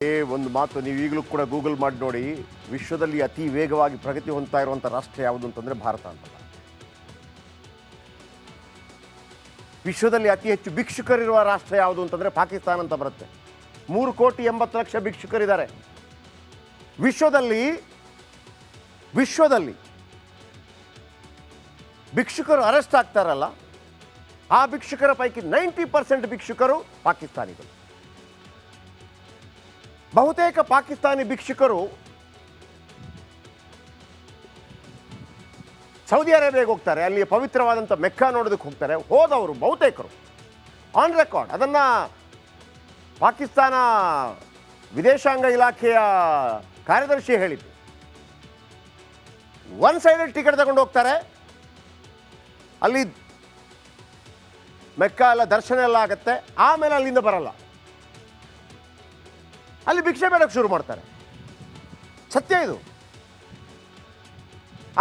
ಒಂದು ಮಾತು ನೀವು ಈಗಲೂ ಕೂಡ ಗೂಗಲ್ ಮಾಡಿ ನೋಡಿ, ವಿಶ್ವದಲ್ಲಿ ಅತಿ ವೇಗವಾಗಿ ಪ್ರಗತಿ ಹೊಂದ್ತಾ ಇರುವಂಥ ರಾಷ್ಟ್ರ ಯಾವುದು ಅಂತಂದರೆ ಭಾರತ ಅಂತ. ವಿಶ್ವದಲ್ಲಿ ಅತಿ ಹೆಚ್ಚು ಭಿಕ್ಷುಕರಿರುವ ರಾಷ್ಟ್ರ ಯಾವುದು ಅಂತಂದರೆ ಪಾಕಿಸ್ತಾನ ಅಂತ ಬರುತ್ತೆ. 3,80,00,000 ಭಿಕ್ಷುಕರಿದ್ದಾರೆ ವಿಶ್ವದಲ್ಲಿ. ಭಿಕ್ಷುಕರು ಅರೆಸ್ಟ್ ಆಗ್ತಾರಲ್ಲ, ಆ ಭಿಕ್ಷುಕರ ಪೈಕಿ 90% ಭಿಕ್ಷುಕರು ಪಾಕಿಸ್ತಾನಿಗಳು. ಬಹುತೇಕ ಪಾಕಿಸ್ತಾನಿ ಭಿಕ್ಷುಕರು ಸೌದಿ ಅರೇಬಿಯಾಗೆ ಹೋಗ್ತಾರೆ, ಅಲ್ಲಿ ಪವಿತ್ರವಾದಂಥ ಮೆಕ್ಕಾ ನೋಡೋದಕ್ಕೆ ಹೋಗ್ತಾರೆ. ಹೋದವರು ಬಹುತೇಕರು ಆನ್ ರೆಕಾರ್ಡ್, ಅದನ್ನು ಪಾಕಿಸ್ತಾನ ವಿದೇಶಾಂಗ ಇಲಾಖೆಯ ಕಾರ್ಯದರ್ಶಿ ಹೇಳಿದ್ದು. ಒನ್ ಸೈಡೆಡ್ ಟಿಕೆಟ್ ತಗೊಂಡು ಹೋಗ್ತಾರೆ, ಅಲ್ಲಿ ಮೆಕ್ಕಾ ಎಲ್ಲ ದರ್ಶನ ಎಲ್ಲ ಆಗುತ್ತೆ, ಆಮೇಲೆ ಅಲ್ಲಿಂದ ಬರಲ್ಲ, ಅಲ್ಲಿ ಭಿಕ್ಷೆ ಬೇಡಕ್ಕೆ ಶುರು ಮಾಡ್ತಾರೆ. ಸತ್ಯ ಇದು.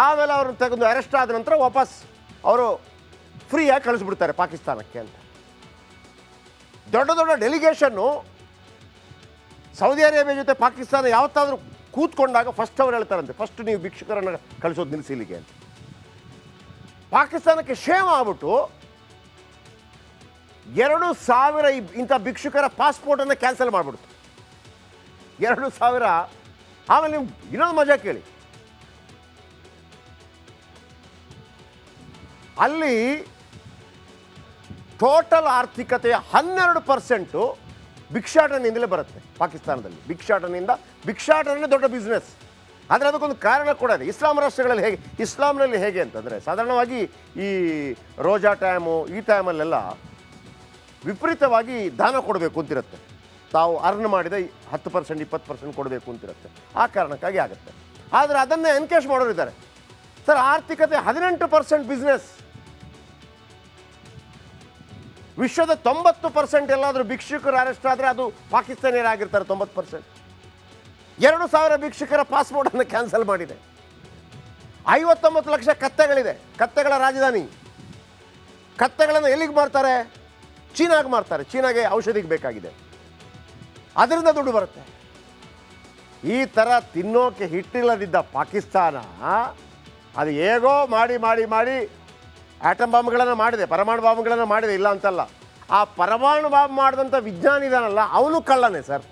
ಆಮೇಲೆ ಅವ್ರನ್ನ ತೆಗೆದು ಅರೆಸ್ಟ್ ಆದ ನಂತರ ವಾಪಸ್ ಅವರು ಫ್ರೀಯಾಗಿ ಕಳಿಸ್ಬಿಡ್ತಾರೆ ಪಾಕಿಸ್ತಾನಕ್ಕೆ ಅಂತ. ದೊಡ್ಡ ದೊಡ್ಡ ಡೆಲಿಗೇಷನ್ನು ಸೌದಿ ಅರೇಬಿಯಾ ಜೊತೆ ಪಾಕಿಸ್ತಾನ ಯಾವತ್ತಾದರೂ ಕೂತ್ಕೊಂಡಾಗ ಫಸ್ಟ್ ಅವ್ರು ಹೇಳ್ತಾರಂತೆ, ಫಸ್ಟ್ ನೀವು ಭಿಕ್ಷುಕರನ್ನು ಕಳಿಸೋದು ನಿಲ್ಲಿಸಿ ಇಲ್ಲಿಗೆ ಅಂತ. ಪಾಕಿಸ್ತಾನಕ್ಕೆ ಶೇಮ್ ಆಗ್ಬಿಟ್ಟು 2,000 ಇಂಥ ಭಿಕ್ಷುಕರ ಪಾಸ್ಪೋರ್ಟನ್ನು ಕ್ಯಾನ್ಸಲ್ ಮಾಡಿಬಿಡ್ತು. 2,000. ಆಮೇಲೆ ನೀವು ಇನ್ನೊಂದು ಮಜಾ ಕೇಳಿ, ಅಲ್ಲಿ ಟೋಟಲ್ ಆರ್ಥಿಕತೆಯ 12% ಭಿಕ್ಷಾಟನೆಯಿಂದಲೇ ಬರುತ್ತೆ ಪಾಕಿಸ್ತಾನದಲ್ಲಿ. ಭಿಕ್ಷಾಟನೆ ದೊಡ್ಡ ಬಿಸ್ನೆಸ್. ಆದರೆ ಅದಕ್ಕೊಂದು ಕಾರಣ ಕೂಡ ಇದೆ. ಇಸ್ಲಾಂ ರಾಷ್ಟ್ರಗಳಲ್ಲಿ ಇಸ್ಲಾಂನಲ್ಲಿ ಹೇಗೆ ಅಂತಂದರೆ, ಸಾಧಾರಣವಾಗಿ ಈ ರೋಜಾ ಟೈಮು ಈ ಟೈಮಲ್ಲೆಲ್ಲ ವಿಪರೀತವಾಗಿ ದಾನ ಕೊಡಬೇಕು ಅಂತಿರುತ್ತೆ. ತಾವು ಅರ್ನ್ ಮಾಡಿದ 10% 20% ಕೊಡಬೇಕು ಅಂತಿರುತ್ತೆ. ಆ ಕಾರಣಕ್ಕಾಗಿ ಆಗುತ್ತೆ. ಆದರೆ ಅದನ್ನೇ ಎನ್ಕೇಶ್ ಮಾಡೋರಿದ್ದಾರೆ. ಸರ್, ಆರ್ಥಿಕತೆ 18% ಬಿಸ್ನೆಸ್. ವಿಶ್ವದ 90% ಎಲ್ಲಾದರೂ ಭಿಕ್ಷುಕರು ಅರೆಸ್ಟ್ ಆದರೆ ಅದು ಪಾಕಿಸ್ತಾನಿಯರಾಗಿರ್ತಾರೆ. 90%. 2,000 ಭಿಕ್ಷುಕರ ಪಾಸ್ಪೋರ್ಟನ್ನು ಕ್ಯಾನ್ಸಲ್ ಮಾಡಿದೆ. 59 ಲಕ್ಷ ಕತ್ತೆಗಳಿದೆ, ಕತ್ತೆಗಳ ರಾಜಧಾನಿ. ಕತ್ತೆಗಳನ್ನು ಎಲ್ಲಿಗೆ ಮಾರ್ತಾರೆ? ಚೀನಾಗೆ ಮಾರ್ತಾರೆ. ಚೀನಾಗೆ ಔಷಧಿಗೆ ಬೇಕಾಗಿದೆ, ಅದರಿಂದ ದುಡ್ಡು ಬರುತ್ತೆ. ಈ ಥರ ತಿನ್ನೋಕೆ ಹಿಟ್ಟಿಲ್ಲದಿದ್ದ ಪಾಕಿಸ್ತಾನ ಅದು ಹೇಗೋ ಮಾಡಿ ಆಟಮ್ ಬಾಂಬ್ಗಳನ್ನು ಮಾಡಿದೆ, ಪರಮಾಣು ಬಾಂಬ್ಗಳನ್ನು ಮಾಡಿದೆ, ಇಲ್ಲ ಅಂತಲ್ಲ. ಆ ಪರಮಾಣು ಬಾಂಬ್ ಮಾಡಿದಂಥ ವಿಜ್ಞಾನಿ ಇದಾನಲ್ಲ, ಅವನು ಕಳ್ಳನೇ ಸರ್.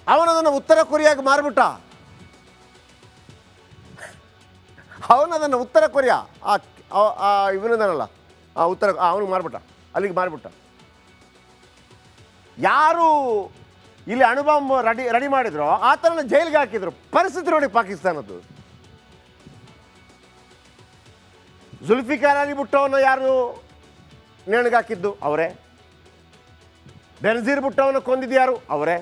ಅವನದನ್ನು ಉತ್ತರ ಕೊರಿಯಾಗೆ ಮಾರ್ಬಿಟ್ಟ. ಅವನದನ್ನು ಉತ್ತರ ಕೊರಿಯಾ ಇವನಿದಾನಲ್ಲ ಅವನಿಗೆ ಮಾರ್ಬಿಟ್ಟ, ಅಲ್ಲಿಗೆ ಮಾರ್ಬಿಟ್ಟ. ಯಾರು ಇಲ್ಲಿ ಅಣುಬಾಂಬ್ ರೆಡಿ ಮಾಡಿದ್ರು ಆ ಥರನ ಜೈಲಿಗೆ ಹಾಕಿದ್ರು. ಪರಿಸ್ಥಿತಿ ನೋಡಿ ಪಾಕಿಸ್ತಾನದ್ದು. ಜುಲ್ಫಿಕಾರ್ ಅಲಿ ಭುಟ್ಟೋವನ್ನು ಯಾರು ನೇಣಿಗೆ ಹಾಕಿದ್ದು? ಅವರೇ. ಬೆನಜೀರ್ ಭುಟ್ಟೋವನ್ನು ಕೊಂದಿದ್ದು ಯಾರು? ಅವರೇ.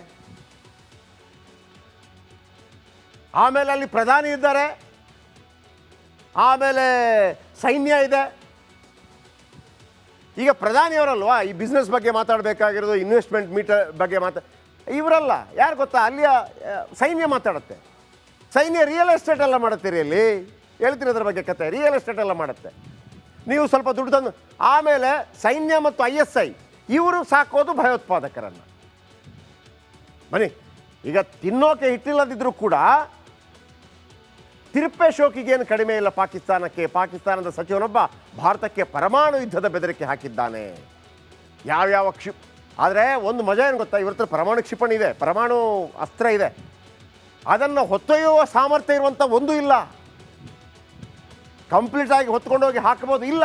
ಆಮೇಲೆ ಅಲ್ಲಿ ಪ್ರಧಾನಿ ಇದ್ದಾರೆ, ಆಮೇಲೆ ಸೈನ್ಯ ಇದೆ. ಈಗ ಪ್ರಧಾನಿಯವರಲ್ವಾ ಈ ಬಿಸ್ನೆಸ್ ಬಗ್ಗೆ ಮಾತಾಡಬೇಕಾಗಿರೋದು, ಇನ್ವೆಸ್ಟ್ಮೆಂಟ್ ಮೀಟರ್ ಬಗ್ಗೆ ಇವರಲ್ಲ. ಯಾರು ಗೊತ್ತಾ? ಅಲ್ಲಿಯ ಸೈನ್ಯ ಮಾತಾಡುತ್ತೆ. ಸೈನ್ಯ ರಿಯಲ್ ಎಸ್ಟೇಟ್ ಎಲ್ಲ ಮಾಡುತ್ತೀರಿ ಅಲ್ಲಿ, ಹೇಳ್ತೀರಿ ಅದ್ರ ಬಗ್ಗೆ ಕತೆ. ರಿಯಲ್ ಎಸ್ಟೇಟ್ ಎಲ್ಲ ಮಾಡುತ್ತೆ. ನೀವು ಸ್ವಲ್ಪ ದುಡ್ಡು ತಂದು, ಆಮೇಲೆ ಸೈನ್ಯ ಮತ್ತು ISI ಇವರು ಸಾಕೋದು ಭಯೋತ್ಪಾದಕರನ್ನು. ಬನ್ನಿ, ಈಗ ತಿನ್ನೋಕೆ ಹಿಟ್ಟಿಲ್ಲದಿದ್ರೂ ಕೂಡ ತಿರುಪೆ ಶೋಕಿಗೇನು ಕಡಿಮೆ ಇಲ್ಲ ಪಾಕಿಸ್ತಾನಕ್ಕೆ. ಪಾಕಿಸ್ತಾನದ ಸಚಿವನೊಬ್ಬ ಭಾರತಕ್ಕೆ ಪರಮಾಣು ಯುದ್ಧದ ಬೆದರಿಕೆ ಹಾಕಿದ್ದಾನೆ. ಯಾವ್ಯಾವ ಆದರೆ ಒಂದು ಮಜಾ ಏನು ಗೊತ್ತಾ? ಇವ್ರ ಹತ್ರ ಪರಮಾಣು ಕ್ಷಿಪಣಿ ಇದೆ, ಪರಮಾಣು ಅಸ್ತ್ರ ಇದೆ. ಅದನ್ನು ಹೊತ್ತೊಯ್ಯುವ ಸಾಮರ್ಥ್ಯ ಇರುವಂಥ ಒಂದು ಇಲ್ಲ. ಕಂಪ್ಲೀಟಾಗಿ ಹೊತ್ಕೊಂಡೋಗಿ ಹಾಕಬಹುದು, ಇಲ್ಲ.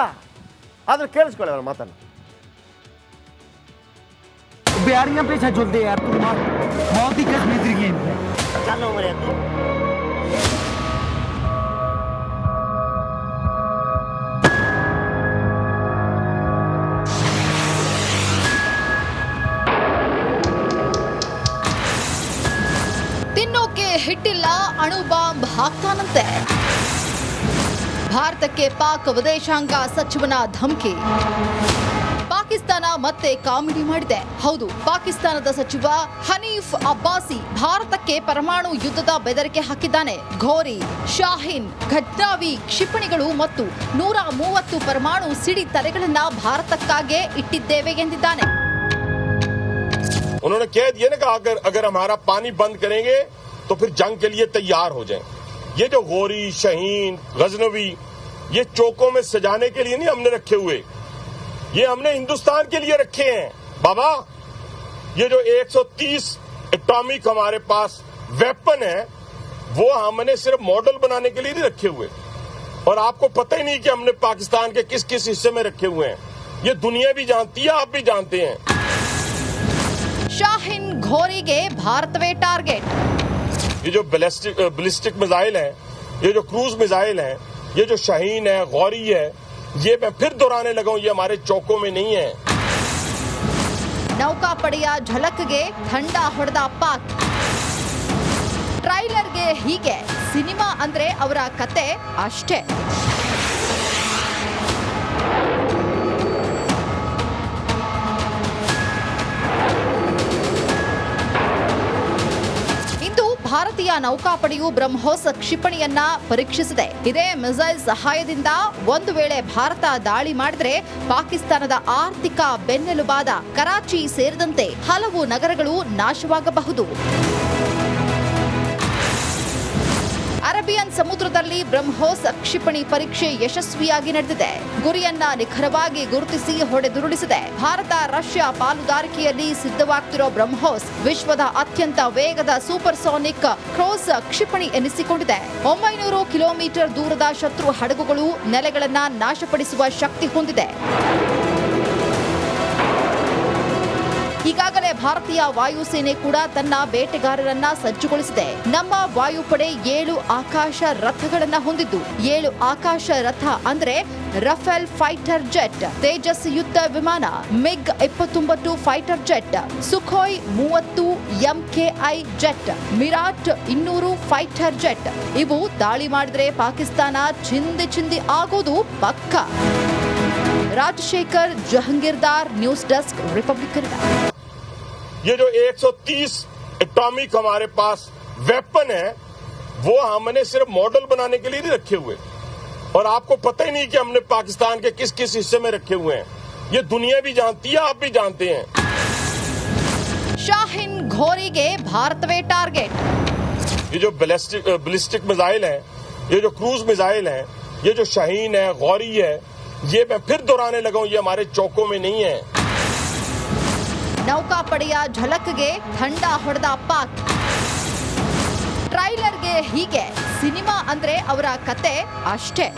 ಆದರೆ ಕೇಳಿಸ್ಕೊಳ್ಳಿ ಅವರ ಮಾತನ್ನು. बिहारियां पे झुल दे यार, तुम बहुत ही कस मित्र गेम है। चलो मेरे ತಿನ್ನೋಕೆ ಹಿಟ್ಟಿಲ್ಲ, ಅಣು ಬಾಂಬ್ ಹಾಕ್ತಾನಂತೆ. ಭಾರತಕ್ಕೆ ಪಾಕ್ ವಿದೇಶಾಂಗ ಸಚಿವನ ಧಮಕಿ. ಪಾಕಿಸ್ತಾನ ಮತ್ತೆ ಕಾಮಿಡಿ ಮಾಡಿದೆ. ಹೌದು, ಪಾಕಿಸ್ತಾನದ ಸಚಿವ ಹನೀಫ್ ಅಬ್ಬಾಸಿ ಭಾರತಕ್ಕೆ ಪರಮಾಣು ಯುದ್ಧದ ಬೆದರಿಕೆ ಹಾಕಿದ್ದಾನೆ. ಘೋರಿ, ಶಾಹೀನ್, ಘಜ್ನಾವಿ ಕ್ಷಿಪಣಿಗಳು ಮತ್ತು 130 ಪರಮಾಣು ಸಿಡಿ ತಲೆಗಳನ್ನ ಭಾರತಕ್ಕಾಗೇ ಇಟ್ಟಿದ್ದೇವೆ ಎಂದಿದ್ದಾನೆ. उन्होंने कह दिया ना कि अगर हमारा पानी बंद करेंगे तो फिर जंग के लिए तैयार हो जाएं। ये जो गौरी, शहीन, गजनवी, ये चौकों में सजाने के लिए नहीं हमने रखे हुए, ये हमने हिंदुस्तान के लिए रखे हैं बाबा। ये जो 130 एटॉमिक हमारे पास वेपन है वो हमने सिर्फ मॉडल बनाने के लिए नहीं रखे हुए, और आपको पता ही नहीं कि हमने पाकिस्तान के किस किस हिस्से में रखे हुए हैं। ये दुनिया भी जानती है, आप भी जानते हैं। ಶಾಹಿನ್ ಘೋರಿಗೆ ಭಾರತವೇ ಟಾರ್ಗೆಟ್. ये जो बैलिस्टिक मिसाइल हैं, ये जो क्रूज मिसाइल हैं, ये जो शहीन है, गौरी है, ये मैं फिर दोहराने लगा हूं, ये हमारे चौकों में नहीं है। ನೌಕಾಪಡೆಯ ಝಲಕ್ಗೆ ಥಂಡ ಹೊಡೆದ ಪಾಕ್. ಟ್ರೈಲರ್ಗೆ ಹೀಗೆ, ಸಿನಿಮಾ ಅಂದ್ರೆ ಅವರ ಕತೆ ಅಷ್ಟೇ. ಭಾರತೀಯ ನೌಕಾಪಡೆಯು ಬ್ರಹ್ಮೋಸ್ ಕ್ಷಿಪಣಿಯನ್ನ ಪರೀಕ್ಷಿಸಿದೆ. ಇದೇ ಮಿಸೈಲ್ ಸಹಾಯದಿಂದ ಒಂದು ವೇಳೆ ಭಾರತ ದಾಳಿ ಮಾಡಿದ್ರೆ ಪಾಕಿಸ್ತಾನದ ಆರ್ಥಿಕ ಬೆನ್ನೆಲುಬಾದ ಕರಾಚಿ ಸೇರಿದಂತೆ ಹಲವು ನಗರಗಳು ನಾಶವಾಗಬಹುದು. ಅರೇಬಿಯನ್ ಸಮುದ್ರದಲ್ಲಿ ಬ್ರಹ್ಮೋಸ್ ಕ್ಷಿಪಣಿ ಪರೀಕ್ಷೆ ಯಶಸ್ವಿಯಾಗಿ ನಡೆದಿದೆ. ಗುರಿಯನ್ನ ನಿಖರವಾಗಿ ಗುರುತಿಸಿ ಹೊಡೆದುರುಳಿಸಿದೆ. ಭಾರತ ರಷ್ಯಾ ಪಾಲುದಾರಿಕೆಯಲ್ಲಿ ಸಿದ್ಧವಾಗ್ತಿರೋ ಬ್ರಹ್ಮೋಸ್ ವಿಶ್ವದ ಅತ್ಯಂತ ವೇಗದ ಸೂಪರ್ಸೋನಿಕ್ ಕ್ರೂಸ್ ಕ್ಷಿಪಣಿ ಎನಿಸಿಕೊಂಡಿದೆ. 900 ಕಿಲೋಮೀಟರ್ ದೂರದ ಶತ್ರು ಹಡಗುಗಳು, ನೆಲೆಗಳನ್ನ ನಾಶಪಡಿಸುವ ಶಕ್ತಿ ಹೊಂದಿದೆ. ಈಗಾಗಲೇ ಭಾರತೀಯ ವಾಯುಸೇನೆ ಕೂಡ ತನ್ನ ಬೇಟೆಗಾರರನ್ನ ಸಜ್ಜುಗೊಳಿಸಿದೆ. ನಮ್ಮ ವಾಯುಪಡೆ 7 ಆಕಾಶ ರಥಗಳನ್ನ ಹೊಂದಿದ್ದು, 7 ಆಕಾಶ ರಥ ಅಂದ್ರೆ ರಫೇಲ್ ಫೈಟರ್ ಜೆಟ್, ತೇಜಸ್ ಯುದ್ಧ ವಿಮಾನ, MiG 29 fighter jet, Sukhoi 30 MKI jet, Mirage 200 fighter jet. ಇವು ದಾಳಿ ಮಾಡಿದ್ರೆ ಪಾಕಿಸ್ತಾನ ಚಿಂದಿ ಆಗೋದು ಪಕ್ಕ. Rajashekhar, Jahangirdar, news desk, Republic Kannada. ये जो 130 एटॉमिक हमारे पास वेपन है वो हमने सिर्फ मॉडल बनाने के लिए नहीं रखे हुए, और आपको पता ही नहीं कि हमने पाकिस्तान के किस किस हिस्से में रखे हुए हैं। ये दुनिया भी जानती है, आप भी जानते हैं। ಶಾಹಿನ್ ಘೋರಿಗೆ ಭಾರತವೇ ಟಾರ್ಗೆಟ್. ये जो बैलिस्टिक मिसाइल हैं, ये जो क्रूज मिसाइल हैं, ये जो शहीन है, गौरी है, ये मैं फिर दोहराने लगा हूं, ये हमारे चौकों में नहीं है। ನೌಕಾಪಡೆಯ ಝಲಕ್ಗೆ ಥಂಡ ಹೊಡೆದ ಪಾಕ್. ಟ್ರೈಲರ್ಗೆ ಹೀಗೆ, ಸಿನಿಮಾ ಅಂದ್ರೆ ಅವರ ಕತೆ ಅಷ್ಟೇ.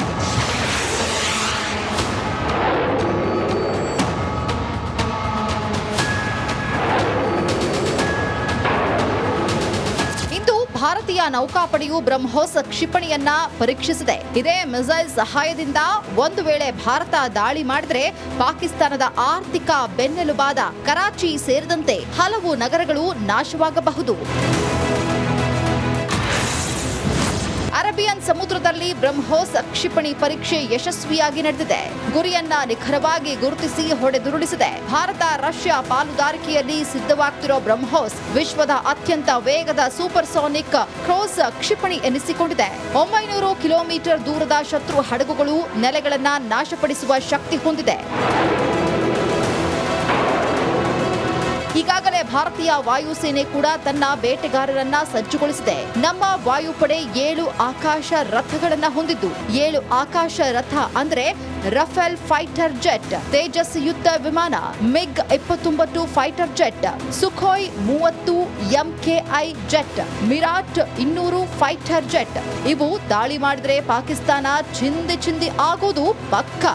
ಭಾರತೀಯ ನೌಕಾಪಡೆಯು ಬ್ರಹ್ಮೋಸ್ ಕ್ಷಿಪಣಿಯನ್ನ ಪರೀಕ್ಷಿಸಿದೆ. ಇದೇ ಮಿಸೈಲ್ ಸಹಾಯದಿಂದ ಒಂದು ವೇಳೆ ಭಾರತ ದಾಳಿ ಮಾಡಿದ್ರೆ ಪಾಕಿಸ್ತಾನದ ಆರ್ಥಿಕ ಬೆನ್ನೆಲುಬಾದ ಕರಾಚಿ ಸೇರಿದಂತೆ ಹಲವು ನಗರಗಳು ನಾಶವಾಗಬಹುದು. ಅರೇಬಿಯನ್ ಸಮುದ್ರದಲ್ಲಿ ಬ್ರಹ್ಮೋಸ್ ಕ್ಷಿಪಣಿ ಪರೀಕ್ಷೆ ಯಶಸ್ವಿಯಾಗಿ ನಡೆದಿದೆ. ಗುರಿಯನ್ನ ನಿಖರವಾಗಿ ಗುರುತಿಸಿ ಹೊಡೆದುರುಳಿಸಿದೆ. ಭಾರತ ರಷ್ಯಾ ಪಾಲುದಾರಿಕೆಯಲ್ಲಿ ಸಿದ್ಧವಾಗ್ತಿರೋ ಬ್ರಹ್ಮೋಸ್ ವಿಶ್ವದ ಅತ್ಯಂತ ವೇಗದ ಸೂಪರ್ಸೋನಿಕ್ ಕ್ರೂಸ್ ಕ್ಷಿಪಣಿ ಎನಿಸಿಕೊಂಡಿದೆ. 900 ಕಿಲೋಮೀಟರ್ ದೂರದ ಶತ್ರು ಹಡಗುಗಳು, ನೆಲೆಗಳನ್ನ ನಾಶಪಡಿಸುವ ಶಕ್ತಿ ಹೊಂದಿದೆ. ಈಗಾಗಲೇ ಭಾರತೀಯ ವಾಯುಸೇನೆ ಕೂಡ ತನ್ನ ಬೇಟೆಗಾರರನ್ನ ಸಜ್ಜುಗೊಳಿಸಿದೆ. ನಮ್ಮ ವಾಯುಪಡೆ 7 ಆಕಾಶ ರಥಗಳನ್ನ ಹೊಂದಿದ್ದು, 7 ಆಕಾಶ ರಥ ಅಂದ್ರೆ ರಫೇಲ್ ಫೈಟರ್ ಜೆಟ್, ತೇಜಸ್ ಯುದ್ಧ ವಿಮಾನ, MiG 29 fighter jet, Sukhoi 30 MKI jet, Mirage 200 fighter jet. ಇವು ದಾಳಿ ಮಾಡಿದ್ರೆ ಪಾಕಿಸ್ತಾನ ಚಿಂದಿ ಆಗೋದು ಪಕ್ಕ.